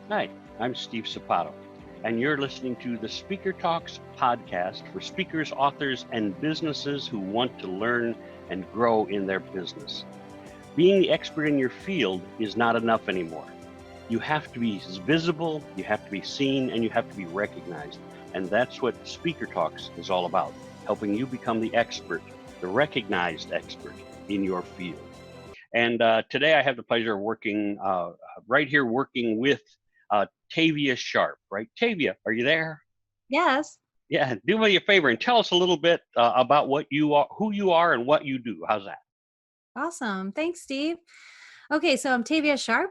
Hi, I'm Steve Sapato, and you're listening to the Speaker Talks podcast for speakers, authors, and businesses who want to learn and grow in their business. Being the expert in your field is not enough anymore. You have to be visible, you have to be seen, and you have to be recognized. And that's what Speaker Talks is all about, helping you become the expert, the recognized expert in your field. And today I have the pleasure of working working with Tavia Sharp, right? Tavia, are you there? Yes. Yeah, do me a favor and tell us a little bit about what you are, who you are, and what you do. How's that? Awesome. Thanks, Steve. Okay, so I'm Tavia Sharp.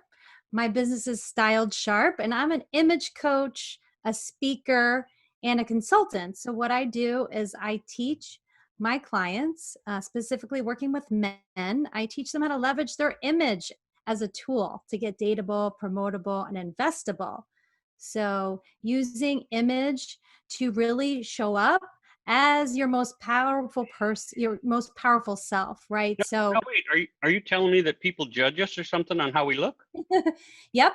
My business is Styled Sharp, and I'm an image coach, a speaker, and a consultant. So, what I do is I teach my clients, specifically working with men, I teach them how to leverage their image as a tool to get dateable, promotable, and investable. So, using image to really show up as your most powerful person, your most powerful self, right? No, So, no, wait. Are you telling me that people judge us or something on how we look? yep.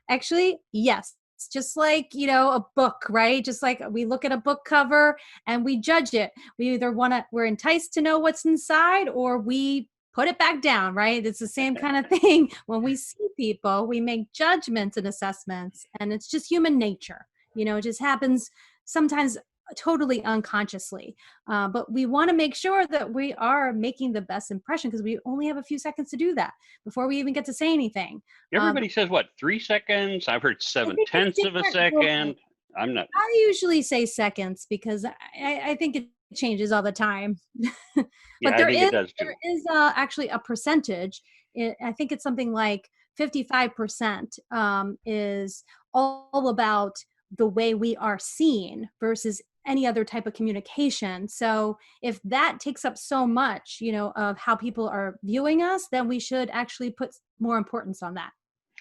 Actually, yes. It's just like, a book, right? Just like we look at a book cover and we judge it. We either we're enticed to know what's inside or we put it back down, right? It's the same kind of thing. When we see people, we make judgments and assessments, and it's just human nature. It just happens sometimes totally unconsciously. But we want to make sure that we are making the best impression because we only have a few seconds to do that before we even get to say anything. Everybody says what, 3 seconds? I've heard I seven think it's tenths of a different. Well, second. I'm not. I usually say seconds because I think it changes all the time. Yeah, But I there think is it does there too. is actually a percentage. I think it's something like 55% is all about the way we are seen versus any other type of communication. So if that takes up so much, of how people are viewing us, then we should actually put more importance on that.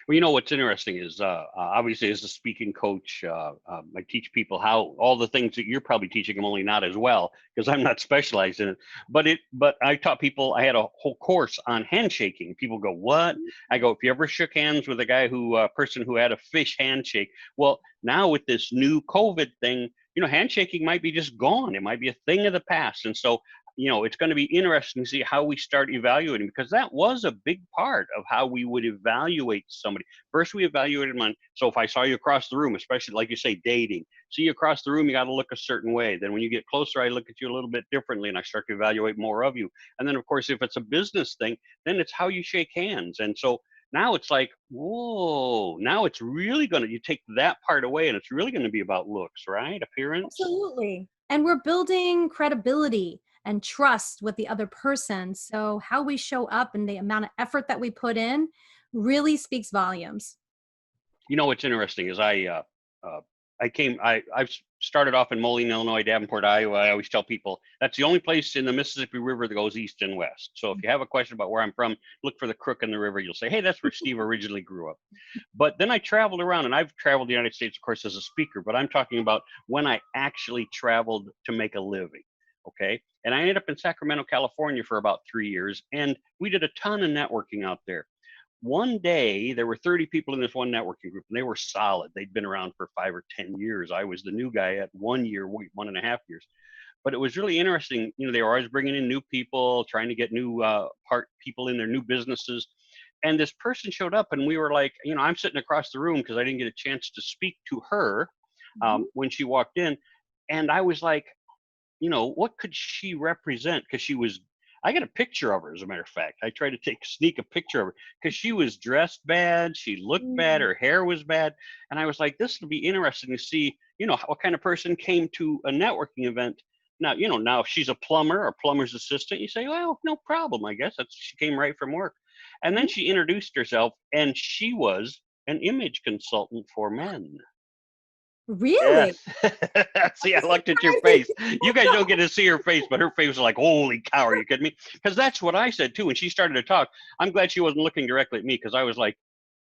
Well, you know what's interesting is obviously as a speaking coach, I teach people how all the things that you're probably teaching them, only not as well because I'm not specialized in it. But I taught people. I had a whole course on handshaking. People go, "What?" I go, "If you ever shook hands with a guy person who had a fish handshake, well, now with this new COVID thing, handshaking might be just gone. It might be a thing of the past." And so it's going to be interesting to see how we start evaluating because that was a big part of how we would evaluate somebody. First, we evaluated them on, so if I saw you across the room, especially like you say, dating, see you across the room, you got to look a certain way. Then when you get closer, I look at you a little bit differently and I start to evaluate more of you. And then, of course, if it's a business thing, then it's how you shake hands. And so now it's like, whoa, now it's really you take that part away and it's really going to be about looks, right? Appearance. Absolutely. And we're building credibility and trust with the other person. So, how we show up and the amount of effort that we put in really speaks volumes. What's interesting is uh, I've started off in Moline, Illinois, Davenport, Iowa. I always tell people that's the only place in the Mississippi River that goes east and west. So if you have a question about where I'm from, look for the crook in the river. You'll say, hey, that's where Steve originally grew up. But then I traveled around, and I've traveled the United States, of course, as a speaker, but I'm talking about when I actually traveled to make a living. Okay. And I ended up in Sacramento, California for about 3 years, and we did a ton of networking out there. One day there were 30 people in this one networking group and they were solid. They'd been around for 5 or 10 years. I was the new guy at 1 year, 1.5 years. But it was really interesting. They were always bringing in new people, trying to get new people in their new businesses. And this person showed up and we were like, I'm sitting across the room because I didn't get a chance to speak to her Mhm. when she walked in. And I was like, what could she represent? Because I got a picture of her, as a matter of fact. I tried to sneak a picture of her because she was dressed bad. She looked bad. Mm. Her hair was bad. And I was like, this will be interesting to see, what kind of person came to a networking event. Now if she's a plumber or plumber's assistant, you say, well, no problem. I guess she came right from work. And then Mhm. she introduced herself and she was an image consultant for men. Really? Yes. See, I That's looked at your surprising. face. You guys don't get to see her face, but her face was like, holy cow, are you kidding me? Because that's what I said too. When she started to talk, I'm glad she wasn't looking directly at me because I was like,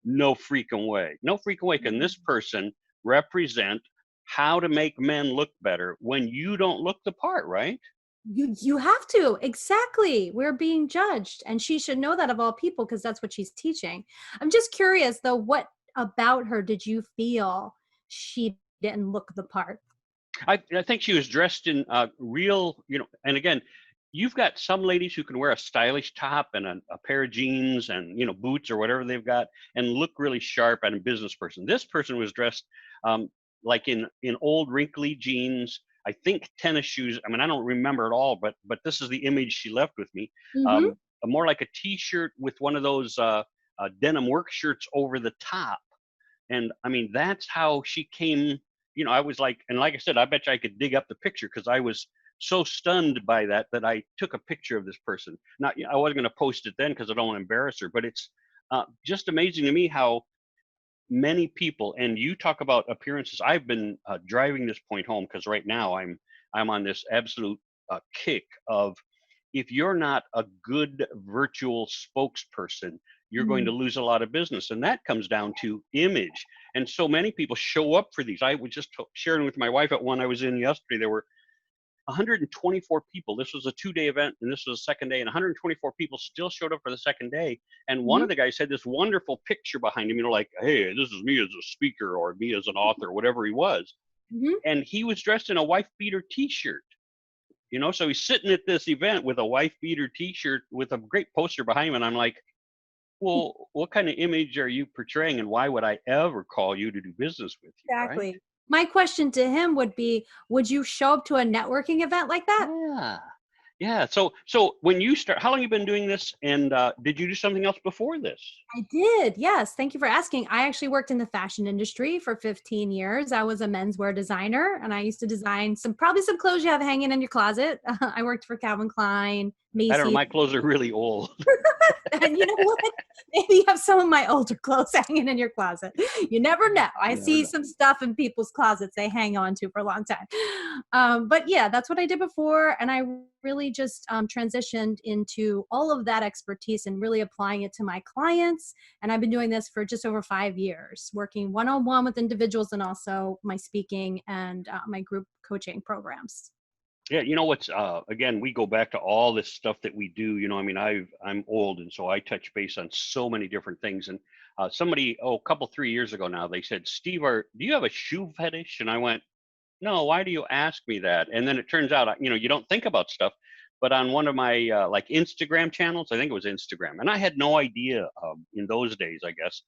no freaking way. No freaking way can this person represent how to make men look better when you don't look the part, right? You have to. Exactly. We're being judged, and she should know that of all people because that's what she's teaching. I'm just curious though, what about her did you feel she didn't look the part? I think she was dressed in real, and again, you've got some ladies who can wear a stylish top and a pair of jeans and, boots or whatever they've got and look really sharp and a business person. This person was dressed um, like in old wrinkly jeans. I think tennis shoes. I mean, I don't remember at all, but this is the image she left with me. Mhm. More like a t-shirt with one of those denim work shirts over the top. And I mean, that's how she came. I was like, and like I said, I bet you I could dig up the picture because I was so stunned by that I took a picture of this person. Not, I wasn't going to post it then because I don't want to embarrass her, but it's just amazing to me how many people, and you talk about appearances. I've been driving this point home because right now I'm on this absolute kick of, if you're not a good virtual spokesperson, you're going to Mm. lose a lot of business, and that comes down to image. And so many people show up for these. I was just sharing with my wife at one I was in yesterday. There were 124 people. This was a 2-day event, and this was the second day, and 124 people still showed up for the second day. And one Mhm. of the guys had this wonderful picture behind him, like, hey, this is me as a speaker or me as an author, whatever he was. Mhm. And he was dressed in a wife beater T-shirt. So he's sitting at this event with a wife beater T-shirt with a great poster behind him, and I'm like, well, what kind of image are you portraying, and why would I ever call you to do business with you, right? Exactly. My question to him would be, would you show up to a networking event like that? Yeah. Yeah. So when you start, how long you been doing this? And did you do something else before this? I did. Yes. Thank you for asking. I actually worked in the fashion industry for 15 years. I was a menswear designer and I used to design probably some clothes you have hanging in your closet. I worked for Calvin Klein, I don't know. Macy's. My clothes are really old. And you know what? Maybe you have some of my older clothes hanging in your closet. You never know. I You never see know. some stuff in people's closets they hang on to for a long time. But yeah, that's what I did before. And I really just transitioned into all of that expertise and really applying it to my clients. And I've been doing this for just over 5 years, working one on one with individuals and also my speaking and my group coaching programs. Yeah, what's again, we go back to all this stuff that we do. I mean, I'm old, and so I touch base on so many different things. And somebody, a couple 3 years ago now, they said, Steve, do you have a shoe fetish? And I went, no, why do you ask me that? And then it turns out, you don't think about stuff. But on one of my like Instagram channels, I think it was Instagram, and I had no idea in those days, I guess,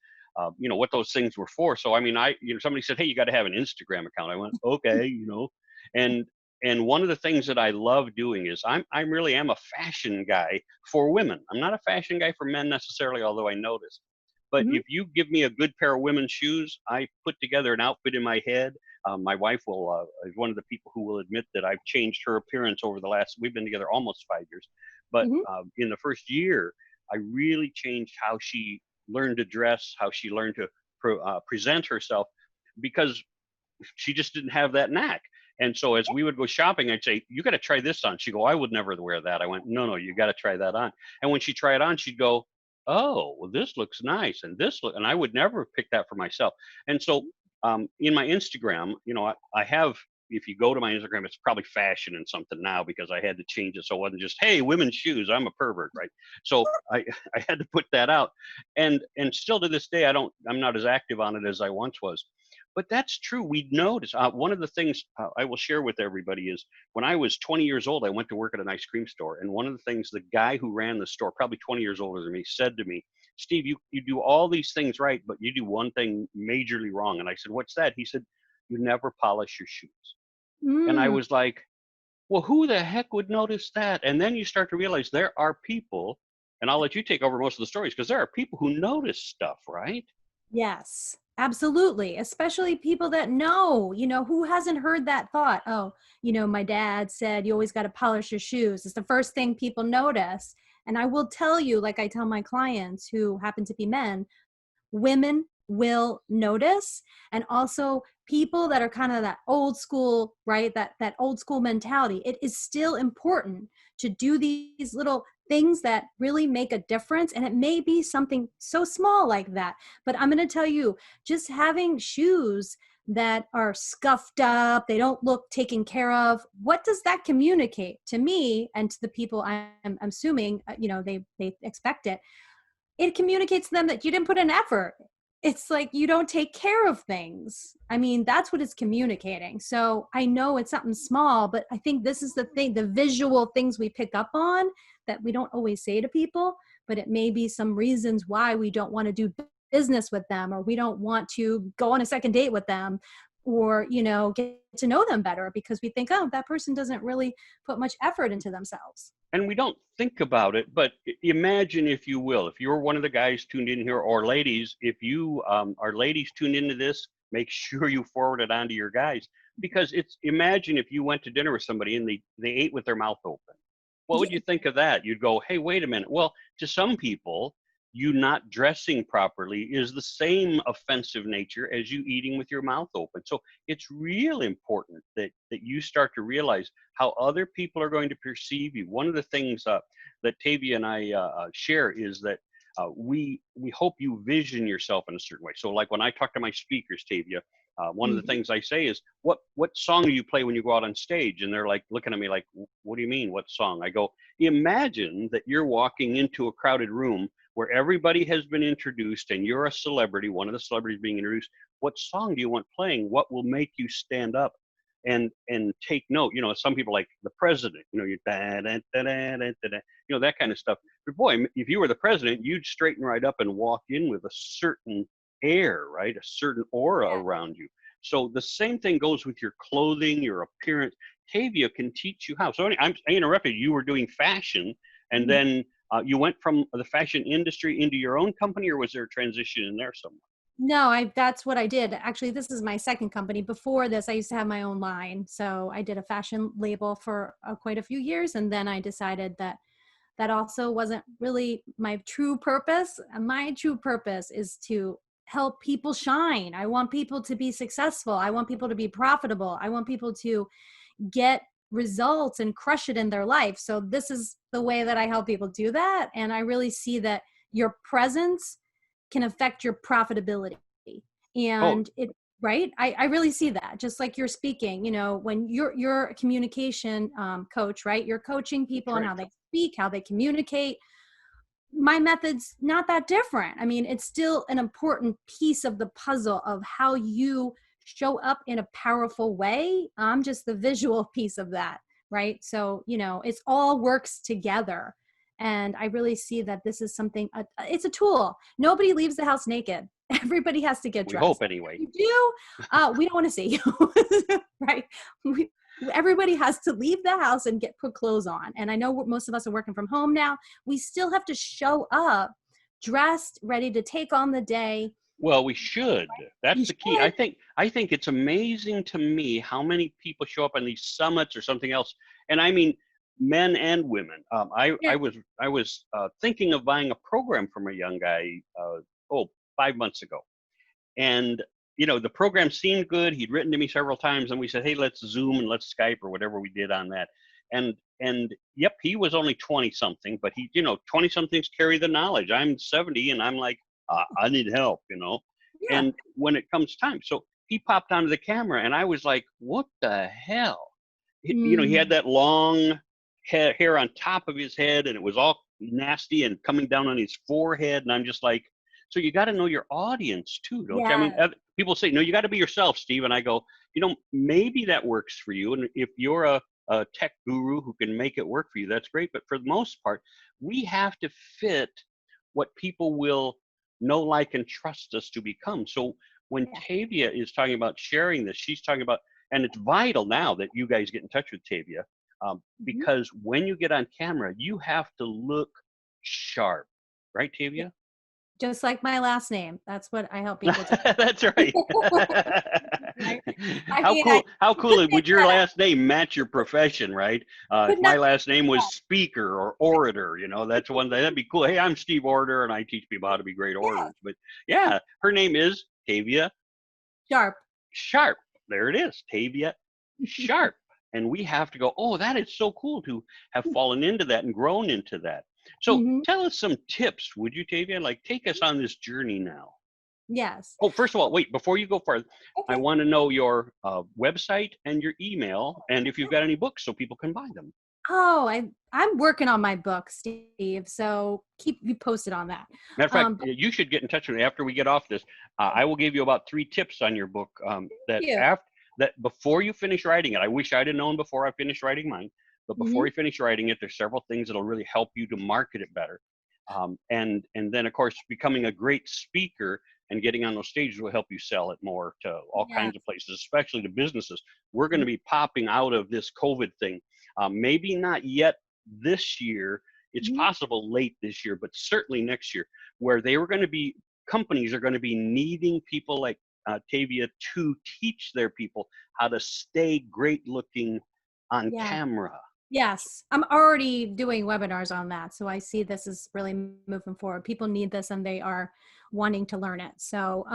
what those things were for. So I mean, somebody said, hey, you got to have an Instagram account. I went, okay, and and one of the things that I love doing is I really am a fashion guy for women. I'm not a fashion guy for men necessarily, although I notice. But Mhm. if you give me a good pair of women's shoes, I put together an outfit in my head. My wife is one of the people who will admit that I've changed her appearance over the last. We've been together almost 5 years, but Mhm. in the first year, I really changed how she learned to dress, how she learned to present herself, because she just didn't have that knack. And so as we would go shopping, I'd say, you got to try this on. She'd go, I would never wear that. I went, no, you got to try that on. And when she tried it on, she'd go, oh, well, this looks nice. And and I would never pick that for myself. And so in my Instagram, I have, if you go to my Instagram, it's probably fashion and something now because I had to change it. So it wasn't just, hey, women's shoes, I'm a pervert, right? So I had to put that out. And still to this day, I'm not as active on it as I once was. But that's true. We notice one of the things I will share with everybody is when I was 20 years old, I went to work at an ice cream store. And one of the things the guy who ran the store, probably 20 years older than me, said to me, Steve, you do all these things right, but you do one thing majorly wrong. And I said, what's that? He said, you never polish your shoes. And I Mm. was like, well, who the heck would notice that? And then you start to realize there are people, and I'll let you take over most of the stories because there are people who notice stuff, right? Yes, absolutely. Especially people that know, who hasn't heard that thought? Oh, my dad said you always got to polish your shoes. It's the first thing people notice. And I will tell you, like I tell my clients who happen to be men, women will notice, and also people that are kind of that old school, right, that old school mentality. It is still important to do these little things that really make a difference, and it may be something so small like that. But I'm going to tell you, just having shoes that are scuffed up, they don't look taken care of, what does that communicate to me and to the people I'm assuming they expect it? It communicates to them that you didn't put an effort. it's like you don't take care of things. I mean, that's what it's communicating. So I know it's something small, but I think this is the thing, the visual things we pick up on that we don't always say to people, but it may be some reasons why we don't want to do business with them, or we don't want to go on a second date with them, or, get to know them better because we think, oh, that person doesn't really put much effort into themselves. And we don't think about it, but imagine, if you will, if you're one of the guys tuned in here, or ladies, if you are ladies tuned into this, make sure you forward it on to your guys, because imagine if you went to dinner with somebody and they ate with their mouth open. What would Yeah. you think of that? You'd go, hey, wait a minute. Well, to some people, you not dressing properly is the same offensive nature as you eating with your mouth open. So it's really important that you start to realize how other people are going to perceive you. One of the things that Tavia and I share is that we hope you vision yourself in a certain way. So like when I talk to my speakers, Tavia, one of the Mhm. things I say is, what song do you play when you go out on stage? And they're like looking at me like, what do you mean, what song? I go, imagine that you're walking into a crowded room where everybody has been introduced and you're a celebrity, one of the celebrities being introduced. What song do you want playing? What will make you stand up and take note? Some people like the president, you da, da, da, da, da, da, that kind of stuff. But boy, if you were the president, you'd straighten right up and walk in with a certain air, right? A certain aura Yeah. around you. So the same thing goes with your clothing, your appearance. Tavia can teach you how. So I interrupted. You were doing fashion, and Mhm. then you went from the fashion industry into your own company, or was there a transition in there somewhere? No, that's what I did. Actually, this is my second company. Before this, I used to have my own line. So I did a fashion label for quite a few years. And then I decided that that also wasn't really my true purpose. My true purpose is to help people shine. I want people to be successful. I want people to be profitable. I want people to get results and crush it in their life. So this is the way that I help people do that. And I really see that your presence can affect your profitability. Oh, And it, right. I really see that, just like you're speaking, when you're a communication coach, right? You're coaching people that's on right. how they speak, how they communicate. My method's not that different. I mean, it's still an important piece of the puzzle of how you show up in a powerful way. I'm just the visual piece of that, right? So, it's all works together. And I really see that this is something, it's a tool. Nobody leaves the house naked. Everybody has to get We hope dressed. anyway. If you do, we don't want to see you, right? We, everybody has to leave the house and put clothes on. And I know most of us are working from home now. We still have to show up dressed, ready to take on the day. Well, we should. You That's the key. should. I think it's amazing to me how many people show up on these summits or something else, and I mean men and women. Yeah. I was thinking of buying a program from a young guy. 5 months ago, and the program seemed good. He'd written to me several times, and we said, hey, let's Zoom and let's Skype or whatever we did on that. And yep, he was only 20 something, but 20 somethings carry the knowledge. I'm 70 and I'm like, I need help. Yeah. And when it comes time, so he popped onto the camera and I was like, what the hell? He had Mm, that long hair on top of his head and it was all nasty and coming down on his forehead. And I'm just like, so you got to know your audience too, don't you? I mean, yeah. people say, no, you got to be yourself, Steve. And I go, maybe that works for you. And if you're a tech guru who can make it work for you, that's great. But for the most part, we have to fit what people will know, like, and trust us to become. So when Yeah. Tavia is talking about sharing this, she's talking about, and it's vital now that you guys get in touch with Tavia, Mhm. because when you get on camera, you have to look sharp, right, Tavia? Just like my last name. That's what I help people do. That's right. Right? I How mean, I cool! How could cool make would your that up. last name match your profession, right? Could If not my last name make was that speaker or orator, that's one thing. That'd be cool. Hey, I'm Steve Orator, and I teach people how up. to be great Yeah. orators. But yeah, her name is Tavia Sharp. Sharp. There it is, Tavia Sharp. And we have to go, oh, that is so cool to have fallen into that and grown into that. So Mhm. tell us some tips, would you, Tavia? Like, take us on this journey now. Yes. Oh, first of all, wait, before you go further, I Okay. want to know your website and your email, and if you've got any books so people can buy them. Oh, I'm working on my book, Steve. So keep you posted on that. Matter of fact, But you should get in touch with me after we get off this. I will give you about 3 tips on your book thank you. that before you finish writing it. I wish I'd have known before I finished writing mine, but before Hmm. you finish writing it, there's several things that'll really help you to market it better. And then of course becoming a great speaker and getting on those stages will help you sell it more to all Yeah. kinds of places, especially to businesses. We're going to be popping out of this COVID thing. Maybe not yet this year. It's Mhm. possible late this year, but certainly next year, where they were going to be companies are going to be needing people like Tavia to teach their people how to stay great looking on Yeah. camera. Yes, I'm already doing webinars on that. So I see this is really moving forward. People need this and they are wanting to learn it. So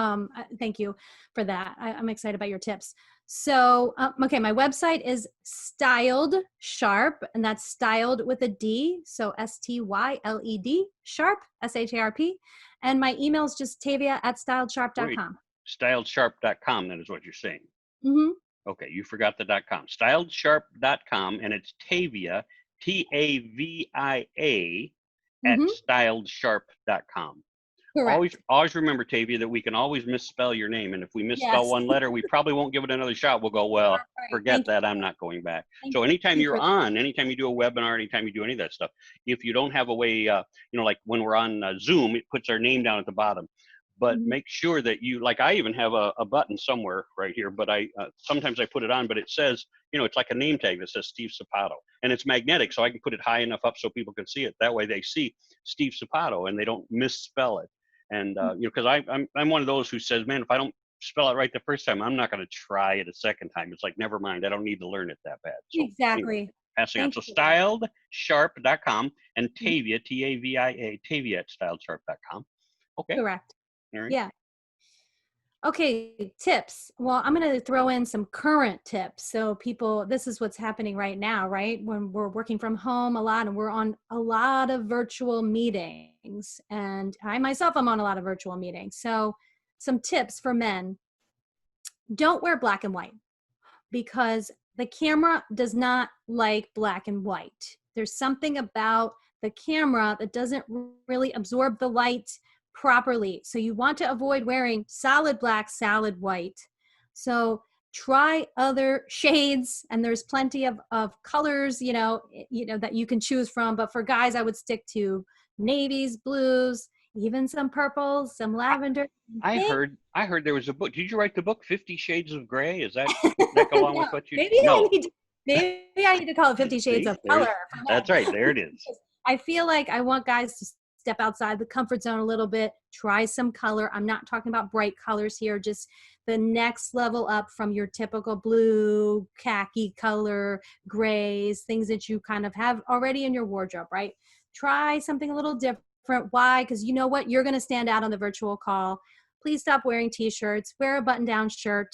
thank you for that. I'm excited about your tips. So, okay, my website is Styled Sharp, and that's styled with a D. So STYLED Sharp, SHARP. And my email is just Tavia at Wait, styledsharp.com. styledsharp.com, that is what you're saying. Mm-hmm. Okay, you forgot the .com. Styledsharp.com, and it's Tavia, Tavia, at Mm-hmm. styledsharp.com. Always, Correct. always remember, Tavia, that we can always misspell your name, and if we misspell Yes. one letter, we probably won't give it another shot. We'll go, well, Right. forget that. I'm not going back. Thank So anytime you you're for on, anytime you do a webinar, anytime you do any of that stuff, if you don't have a way, like when we're on Zoom, it puts our name down at the bottom. But Mhm. make sure that you, like I even have a button somewhere right here, but I sometimes I put it on, but it says, it's like a name tag that says Steve Sapato, and it's magnetic, so I can put it high enough up so people can see it. That way they see Steve Sapato and they don't misspell it. And because I'm one of those who says, man, if I don't spell it right the first time, I'm not going to try it a second time. It's like, never mind, I don't need to learn it that bad. So anyway, Exactly. passing on. Thank So you for that. styledsharp.com and Mhm. Tavia, Tavia, Tavia at styledsharp.com. Okay. Correct. All right. Yeah. Okay, tips. Well, I'm going to throw in some current tips. So, people, this is what's happening right now, right? When we're working from home a lot and we're on a lot of virtual meetings. And I myself, I'm on a lot of virtual meetings. So, some tips for men: don't wear black and white, because the camera does not like black and white. There's something about the camera that doesn't really absorb the light properly. So you want to avoid wearing solid black, solid white. So try other shades, and there's plenty of colors, that you can choose from. But for guys, I would stick to navies, blues, even some purples, some I, lavender, I pink. heard there was a book. Did you write the book 50 Shades of Gray? Is that that go along No, with what you? maybe I No. need to maybe I need to call it 50 Shades See, of Color for that's men. right. There it is. I feel like I want guys to step outside the comfort zone a little bit, try some color. I'm not talking about bright colors here, just the next level up from your typical blue, khaki color, grays, things that you kind of have already in your wardrobe, right? Try something a little different. Why? Because you know what? You're going to stand out on the virtual call. Please stop wearing t-shirts. Wear a button-down shirt,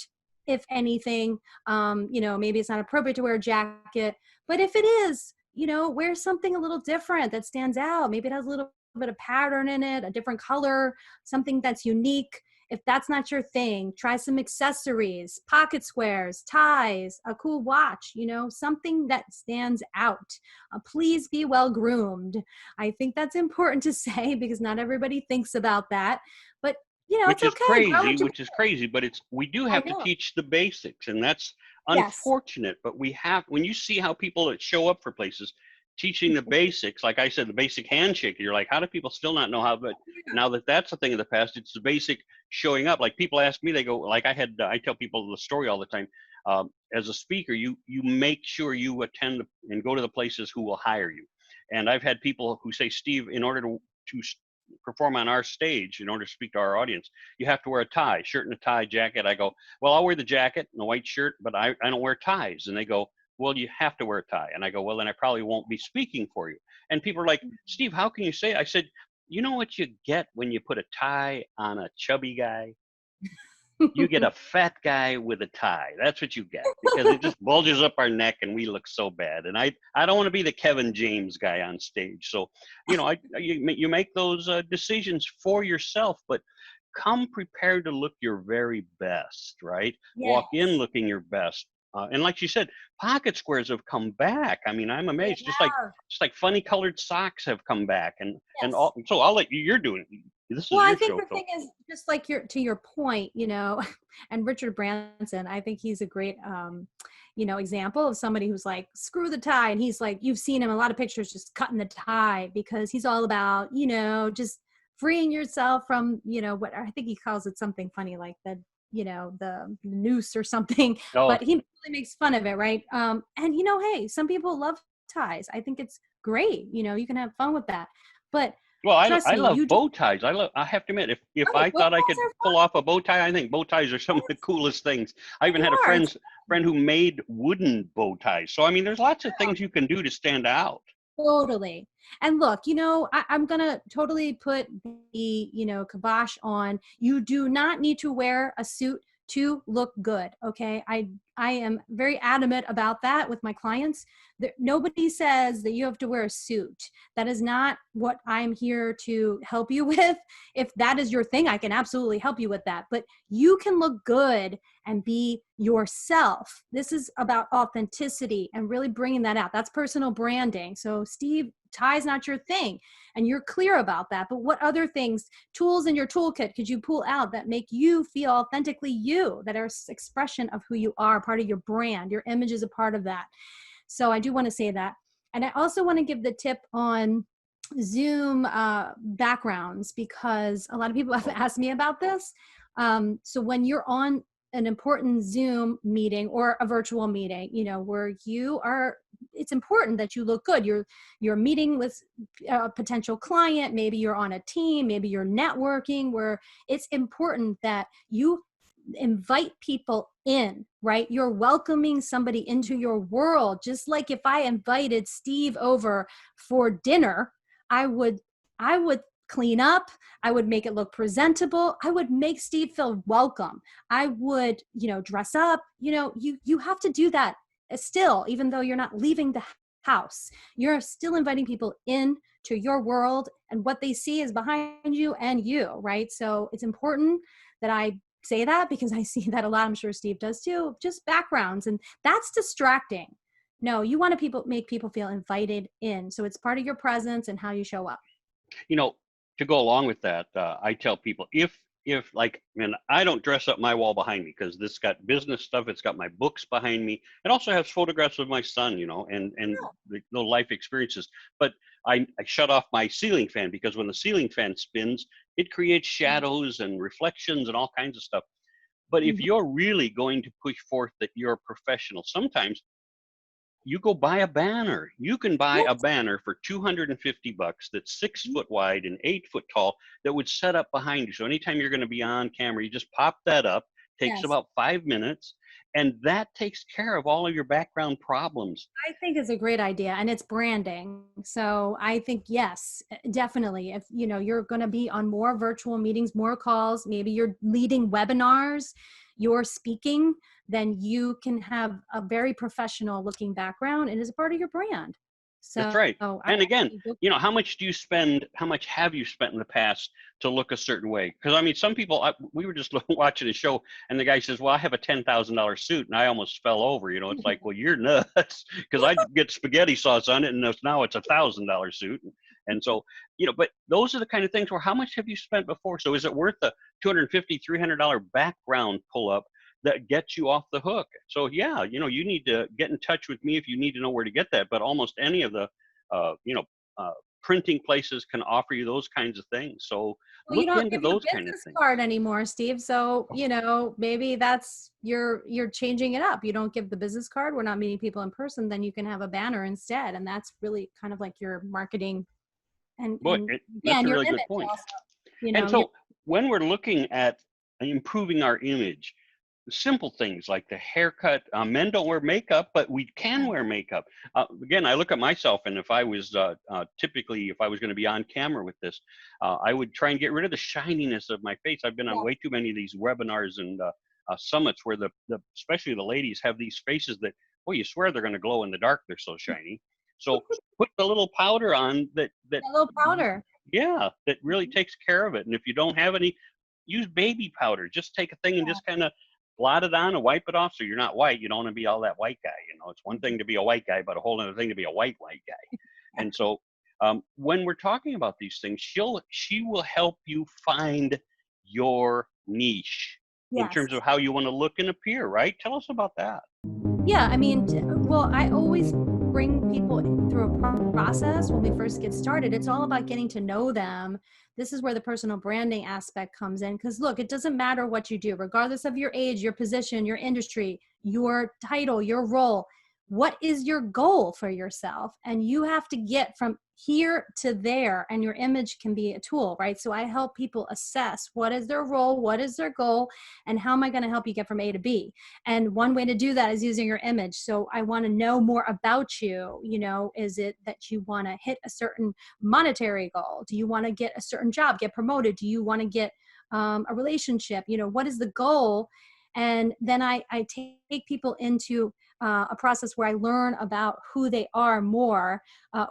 if anything. Maybe it's not appropriate to wear a jacket, but if it is, wear something a little different that stands out. Maybe it has a little bit of pattern in it, a different color, something that's unique. If that's not your thing, try some accessories, pocket squares, ties, a cool watch, something that stands out. Please be well groomed. I think that's important to say because not everybody thinks about that. But, it's okay. Grow into Which is crazy, but we do I have to know. teach the basics, and that's Yes. unfortunate. But when you see how people that show up for places teaching the basics, like I said, the basic handshake, you're like, how do people still not know how? But now that that's a thing of the past, it's the basic showing up. Like people ask me, they go, like I tell people the story all the time. As a speaker, you make sure you attend and go to the places who will hire you. And I've had people who say, Steve, in order to perform on our stage, in order to speak to our audience, you have to wear a tie, shirt and a tie, jacket. I go, well, I'll wear the jacket and the white shirt, but I don't wear ties. And they go, well, you have to wear a tie. And I go, well, then I probably won't be speaking for you. And people are like, Steve, how can you say it? I said, you know what you get when you put a tie on a chubby guy? You get a fat guy with a tie. That's what you get, because it just bulges up our neck and we look so bad. And I don't want to be the Kevin James guy on stage. So, you make those decisions for yourself, but come prepared to look your very best, right? Walk in Yes. looking your best. And like you said, pocket squares have come back. I mean, I'm They amazed. have. Just like funny colored socks have come back, and Yes. all. So I'll let you. You're doing. This Well, is I your think show, the so thing is, just like to your point, and Richard Branson, I think he's a great, example of somebody who's like, screw the tie. And he's like, you've seen him in a lot of pictures just cutting the tie because he's all about, just freeing yourself from, what I think he calls it something funny like the noose or something, no. but he really makes fun of it. Right. And, hey, some people love ties. I think it's great. You can have fun with that. But Well, trust I me, love you bow ties. I have to admit, if oh, I bow thought I ties could are pull fun. off a bow tie, I think bow ties are some of the coolest things. I even They had a are. It's friend who made wooden bow ties. So I mean, there's lots of fun. things you can do to stand out. Totally. And look, I'm going to totally put the, kibosh on. You do not need to wear a suit to look good. Okay. I am very adamant about that with my clients. Nobody says that you have to wear a suit. That is not what I'm here to help you with. If that is your thing, I can absolutely help you with that. But you can look good and be yourself. This is about authenticity and really bringing that out. That's personal branding. So, Steve, tie's not your thing, and you're clear about that. But what other things, tools in your toolkit could you pull out that make you feel authentically you, that are expression of who you are, part of your brand? Your image is a part of that. So I do want to say that. And I also want to give the tip on Zoom backgrounds, because a lot of people have asked me about this. So when you're on an important Zoom meeting or a virtual meeting, where it's important that you look good. You're meeting with a potential client, maybe you're on a team, maybe you're networking, where it's important that you invite people in, right? You're welcoming somebody into your world. Just like if I invited Steve over for dinner, I would clean up, I would make it look presentable, I would make Steve feel welcome. I would, dress up. You have to do that still, even though you're not leaving the house. You're still inviting people in to your world, and what they see is behind you and you, right? So it's important that I say that, because I see that a lot. I'm sure Steve does too, just backgrounds, and that's distracting. No, you want to make people feel invited in. So it's part of your presence and how you show up. You know, to go along with that, I tell people if like, man, I don't dress up my wall behind me because this got business stuff. It's got my books behind me. It also has photographs of my son, and the life experiences. But I shut off my ceiling fan because when the ceiling fan spins, it creates shadows and reflections and all kinds of stuff. But if Mhm. you're really going to push forth that you're a professional, sometimes you go buy a banner. You can buy a Yes. banner for $250 that's 6 foot wide and 8 foot tall that would set up behind you. So anytime you're going to be on camera, you just pop that up. Takes Yes. about 5 minutes, and that takes care of all of your background problems. I think it's a great idea, and it's branding. So I think, yes, definitely. If you're going to be on more virtual meetings, more calls, maybe you're leading webinars, you're speaking, then you can have a very professional looking background, and it's a part of your brand. That's So right. I And again, think you'll- how much do you spend? How much have you spent in the past to look a certain way? Because I mean, some people. We were just watching a show, and the guy says, "Well, I have a $10,000 suit," and I almost fell over. It's like, well, you're nuts, because I get spaghetti sauce on it, and now it's $1,000 suit. And so, but those are the kind of things where how much have you spent before? So is it worth the $250, $300 background pull up that gets you off the hook? So yeah, you need to get in touch with me if you need to know where to get that. But almost any of the, uh, you know, uh, printing places can offer you those kinds of things. So well, you look don't into give you a those kind of business things. card anymore, Steve. So, maybe that's you're changing it up. You don't give the business card. We're not meeting people in person. Then you can have a banner instead. And that's really kind of like your marketing Boy, and that's again, a your really good image point. also, And you're so when we're looking at improving our image, simple things like the haircut. Men don't wear makeup, but we can wear makeup. Again, I look at myself, and if I was typically, if I was going to be on camera with this, I would try and get rid of the shininess of my face. I've been on yeah. way too many of these webinars and summits where the especially the ladies have these faces that, well, you swear they're going to glow in the dark. They're so shiny. So put the little powder on that A little powder. yeah, that really takes care of it. And if you don't have any, use baby powder. Just take a thing and just kind of blot it on and wipe it off so you're not white. You don't want to be all that white guy. It's one thing to be a white guy, but a whole other thing to be a white guy. And so when we're talking about these things, she will help you find your niche in Yes. terms of how you want to look and appear, right? Tell us about that. Yeah, I mean, well, I always bring people through a process when we first get started. It's all about getting to know them. This is where the personal branding aspect comes in. Because look, it doesn't matter what you do, regardless of your age, your position, your industry, your title, your role. What is your goal for yourself? And you have to get from here to there, and your image can be a tool, right? So I help people assess what is their role, what is their goal, and how am I going to help you get from A to B? And one way to do that is using your image. So I want to know more about you. Is it that you want to hit a certain monetary goal? Do you want to get a certain job, get promoted? Do you want to get a relationship? What is the goal? And then I take people into a process where I learn about who they are more.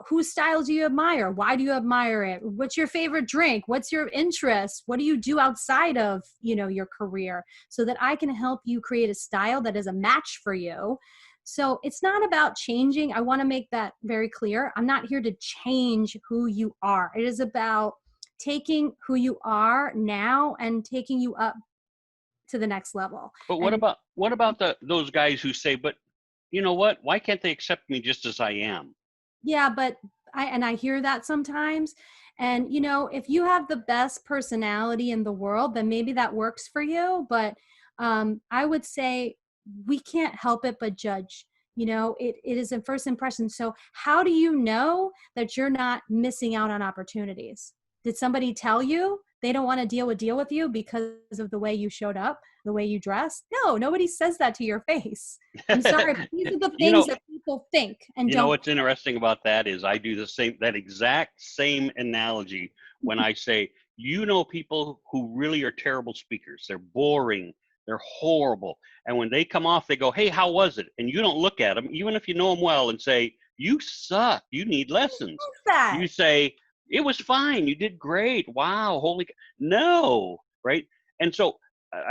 Whose style do you admire? Why do you admire it? What's your favorite drink? What's your interest? What do you do outside of, your career? So that I can help you create a style that is a match for you. So it's not about changing. I want to make that very clear. I'm not here to change who you are. It is about taking who you are now and taking you up to the next level. But And what about those guys who say, but you know what? Why can't they accept me just as I am? yeah, but I hear that sometimes. And if you have the best personality in the world, then maybe that works for you. But I would say we can't help it but judge. It is a first impression. So how do you know that you're not missing out on opportunities? Did somebody tell you they don't want to deal with you because of the way you showed up, the way you dressed? No, nobody says that to your face. I'm sorry, but these are the you things know, that people think and you know don't. what's interesting about that is I do that exact same analogy when I say, people who really are terrible speakers. They're boring. They're horrible. And when they come off, they go, hey, how was it? And you don't look at them, even if you know them well, and say, you suck. You need lessons. That. You say, it was fine. You did great. Wow. No. Right. And so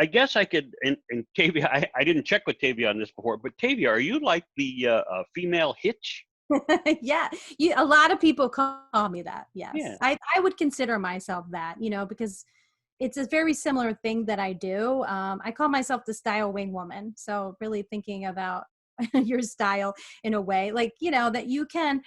I guess I could, and Tavia, I didn't check with Tavia on this before, but Tavia, are you like the female Hitch? Yeah, a lot of people call me that. Yes, Yeah. I would consider myself that, because it's a very similar thing that I do. I call myself the style wing woman. So really thinking about your style in a way, like, that you can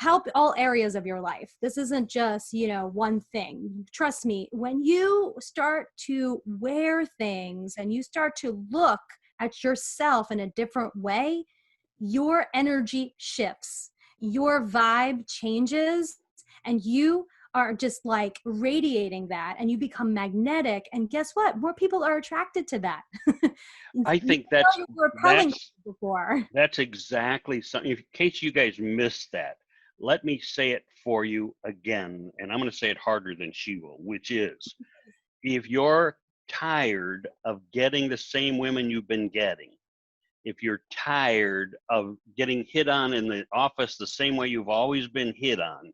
help all areas of your life. This isn't just, one thing. Trust me, when you start to wear things and you start to look at yourself in a different way, your energy shifts, your vibe changes, and you are just like radiating that, and you become magnetic. And guess what? More people are attracted to that. I You think that's you were repelling that's before. that's exactly something. In case you guys missed that, let me say it for you again, and I'm going to say it harder than she will, which is, if you're tired of getting the same women you've been getting, if you're tired of getting hit on in the office the same way you've always been hit on,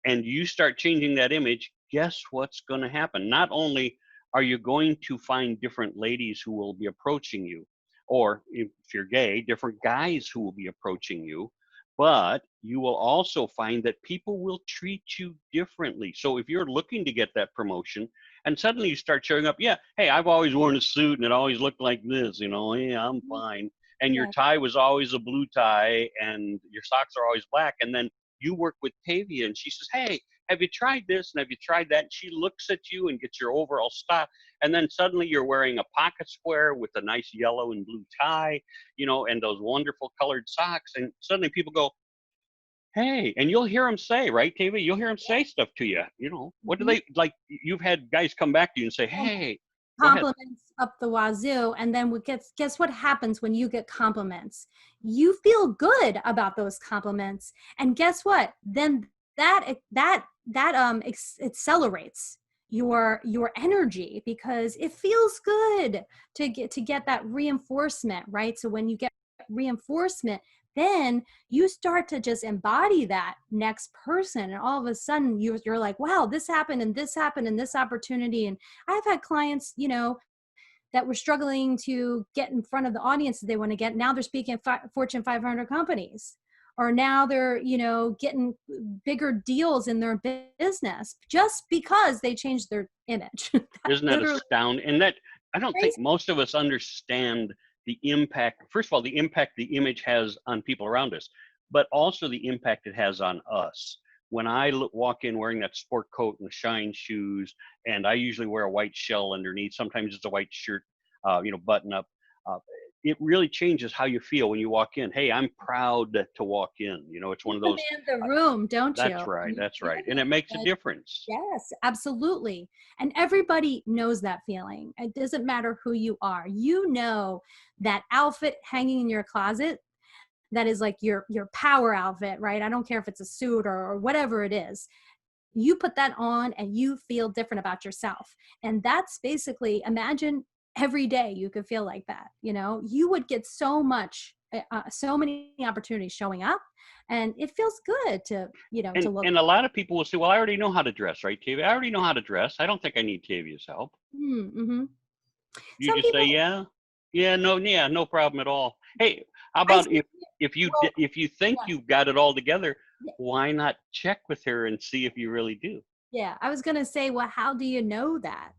and you start changing that image, guess what's going to happen? Not only are you going to find different ladies who will be approaching you, or if you're gay, different guys who will be approaching you, but you will also find that people will treat you differently. So if you're looking to get that promotion and suddenly you start showing up, yeah, hey, I've always worn a suit and it always looked like this, yeah, I'm fine. And your Yeah. tie was always a blue tie and your socks are always black. And then you work with Tavia and she says, hey, have you tried this and have you tried that? And she looks at you and gets your overall style. And then suddenly you're wearing a pocket square with a nice yellow and blue tie, and those wonderful colored socks. And suddenly people go, hey, and you'll hear them say, right, Tavia? You'll hear them say stuff to you. What do Mhm. they like? You've had guys come back to you and say, hey, go ahead. Compliments up the wazoo. And then guess what happens when you get compliments? You feel good about those compliments. And guess what? Then that accelerates your energy, because it feels good to get that reinforcement, right? So when you get reinforcement, then you start to just embody that next person, and all of a sudden you're like, wow, this happened and this happened and this opportunity. And I've had clients, that were struggling to get in front of the audience that they want to get. Now they're speaking at Fortune 500 companies, or now they're, getting bigger deals in their business just because they changed their image. That's Isn't that literally astounding? And that, I don't think crazy. most of us understand the impact. First of all, the impact the image has on people around us, but also the impact it has on us. When I walk in wearing that sport coat and the shine shoes, and I usually wear a white shell underneath, sometimes it's a white shirt, button up. Uh, it really changes how you feel when you walk in. Hey, I'm proud to walk in. It's one You of those. command the room, don't you? That's right. And you That's feel right. And it makes a that. difference. Yes, absolutely. And everybody knows that feeling. It doesn't matter who you are. You know that outfit hanging in your closet that is like your power outfit, right? I don't care if it's a suit or whatever it is. You put that on and you feel different about yourself. And that's basically, imagine every day you could feel like that. You would get so many opportunities showing up, and it feels good to And look. and a lot of people will say, "Well, I already know how to dress, right, Tavia? I already know how to dress. I don't think I need Tavia's help." Mm-hmm. You Some just say, people, "Yeah, yeah, no problem at all." Hey, how I about say, well, if you think yeah, you've got it all together, yeah, why not check with her and see if you really do? yeah. I was gonna say, well, how do you know that?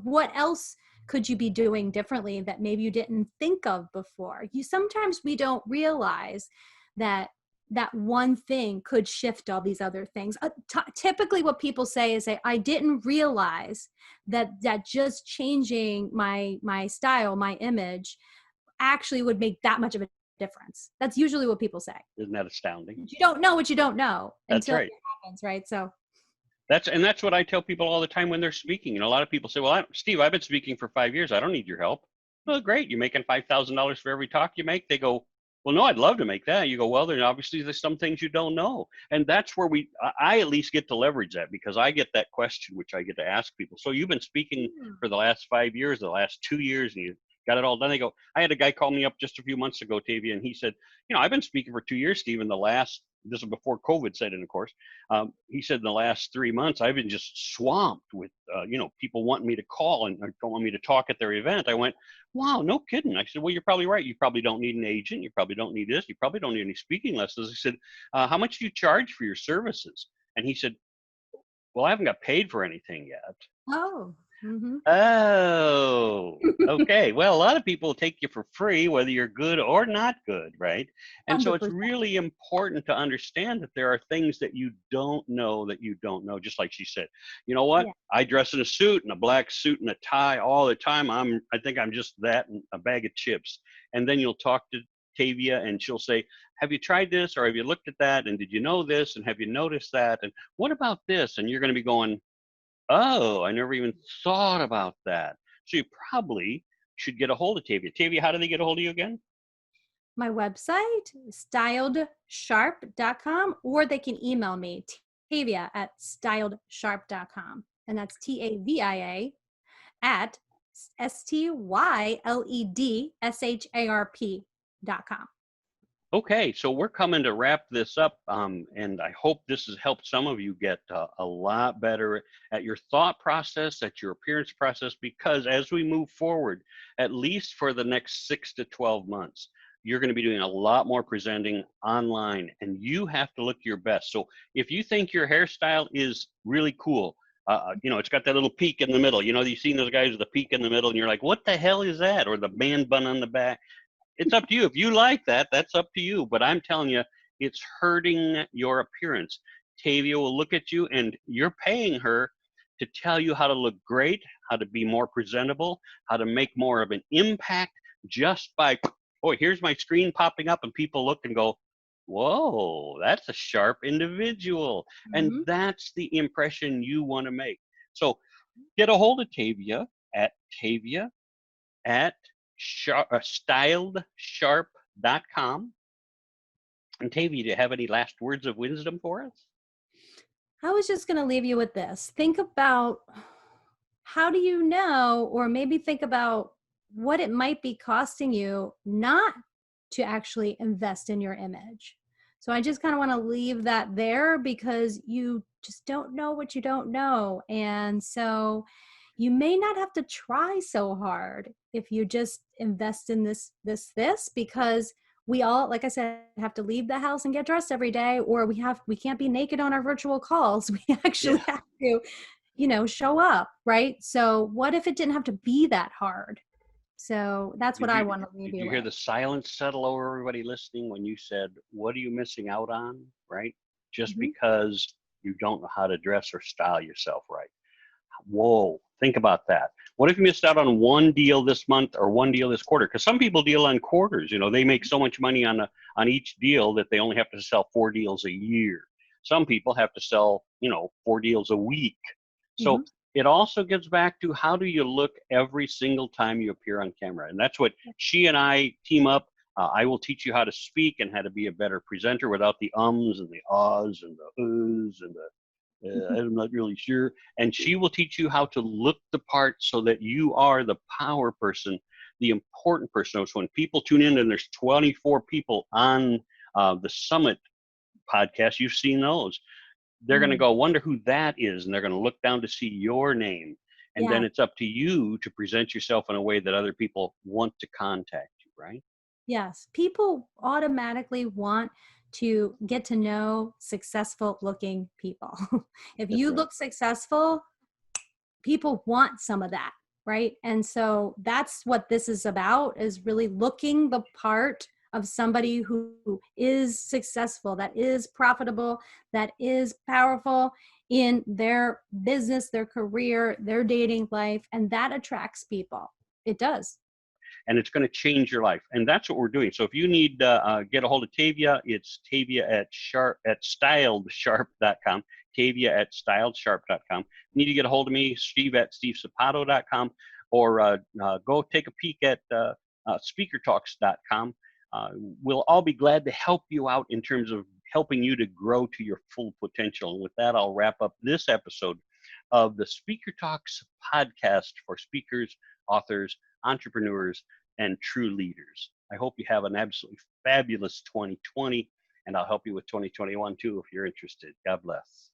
What else could you be doing differently that maybe you didn't think of before? Sometimes we don't realize that that one thing could shift all these other things. Typically what people say is, I didn't realize that just changing my style, my image actually would make that much of a difference. That's usually what people say. Isn't that astounding? You don't know what you don't know That's until it right. happens, right? So That's what I tell people all the time when they're speaking. A lot of people say, "Well, Steve, I've been speaking for 5 years. I don't need your help." Well, great. You're making $5,000 for every talk you make. They go, "Well, no, I'd love to make that." You go, "Well, then obviously there's some things you don't know," and that's where I at least get to leverage that, because I get that question, which I get to ask people. So you've been speaking for the last 5 years, the last 2 years, and you got it all done. They go, I had a guy call me up just a few months ago, Tavia, and he said, I've been speaking for 2 years, Steve, in the last, this is before COVID set in, of course. He said in the last 3 months, I've been just swamped with, people wanting me to call and don't want me to talk at their event. I went, wow, no kidding. I said, well, you're probably right. You probably don't need an agent. You probably don't need this. You probably don't need any speaking lessons. I said, how much do you charge for your services? And he said, well, I haven't got paid for anything yet. oh, mm-hmm. Oh, okay. Well, a lot of people take you for free, whether you're good or not good, right? And so it's 100%. really important to understand that there are things that you don't know that you don't know. Just like she said, you know what? Yeah. I dress in a suit and a black suit and a tie all the time. I think I'm just that and a bag of chips. And then you'll talk to Tavia and she'll say, have you tried this, or have you looked at that? And did you know this? And have you noticed that? And what about this? And you're going to be going, oh, I never even thought about that. So you probably should get a hold of Tavia. Tavia, how do they get a hold of you again? My website, styledsharp.com, or they can email me, Tavia at styledsharp.com. And that's Tavia at styledsharp.com. Okay, so we're coming to wrap this up, and I hope this has helped some of you get a lot better at your thought process, at your appearance process, because as we move forward, at least for the next 6 to 12 months, you're going to be doing a lot more presenting online, and you have to look your best. So if you think your hairstyle is really cool, it's got that little peak in the middle. You've seen those guys with the peak in the middle, and you're like, what the hell is that? Or the man bun on the back. It's up to you. If you like that, that's up to you. But I'm telling you, it's hurting your appearance. Tavia will look at you, and you're paying her to tell you how to look great, how to be more presentable, how to make more of an impact just by, oh, here's my screen popping up, and people look and go, whoa, that's a sharp individual. And Mm-hmm. that's the impression you want to make. So get a hold of Tavia at styledsharp.com. And Tavia, do you have any last words of wisdom for us? I was just going to leave you with this. Think about, how do you know, or maybe think about what it might be costing you not to actually invest in your image. So I just kind of want to leave that there, because you just don't know what you don't know. And so, you may not have to try so hard if you just invest in this, because we all, like I said, have to leave the house and get dressed every day, or we can't be naked on our virtual calls. We actually Yeah. have to, show up, right? So what if it didn't have to be that hard? So that's what Did I you want to leave did you you hear with. the silence settle over everybody listening when you said, "What are you missing out on?" Right? Just Mhm. because you don't know how to dress or style yourself right. Whoa, think about that. What if you missed out on one deal this month or one deal this quarter? Because some people deal on quarters. They make so much money on each deal that they only have to sell 4 deals a year. Some people have to sell 4 deals a week. So Mhm. it also gets back to, how do you look every single time you appear on camera? And that's what she and I team up. I will teach you how to speak and how to be a better presenter without the ums and the ahs and the uhs and the I'm not really sure. And she will teach you how to look the part so that you are the power person, the important person. So when people tune in, and there's 24 people on the Summit podcast, you've seen those. They're going to Mm. go, wonder who that is. And they're going to look down to see your name. And Yeah. then it's up to you to present yourself in a way that other people want to contact you, right? Yes. People automatically want to get to know successful looking people. If That's you right. look successful, people want some of that, right? And so that's what this is about, is really looking the part of somebody who is successful, that is profitable, that is powerful in their business, their career, their dating life, and that attracts people. It does. And it's going to change your life. And that's what we're doing. So if you need get a hold of Tavia, it's Tavia at styledsharp.com, Tavia at styledsharp.com. You need to get a hold of me, Steve at stevesapato.com, or go take a peek at speakertalks.com. We'll all be glad to help you out in terms of helping you to grow to your full potential. And with that, I'll wrap up this episode of the Speaker Talks podcast for speakers, authors, entrepreneurs, and true leaders. I hope you have an absolutely fabulous 2020, and I'll help you with 2021 too if you're interested. God bless.